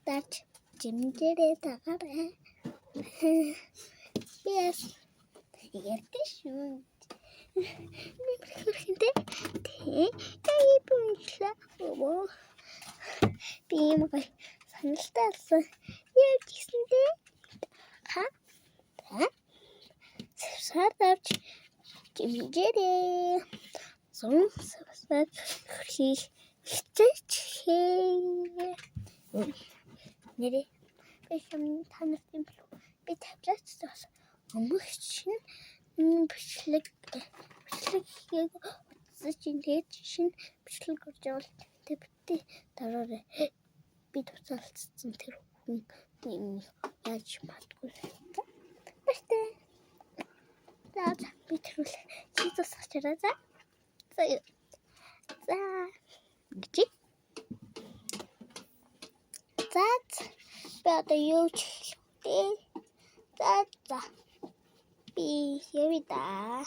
That Jimjere Tagare. Yes, here the shoot. Beam Sunstars. Here, Disney. Sardarch Jimjere. Some that he stitch here. Nere бэшэм танахтын би таблетаас өмгчин бичлэг хийгээд утасчин тэгээд шин бичлэг орж явал тэгтээ дараараа би туцаалцсан тэр хүн юм яаж матгүй бэстэ за би тэрүүл чийдс очроо за гэж за одоо юу ч хэлээ. За би явъя да.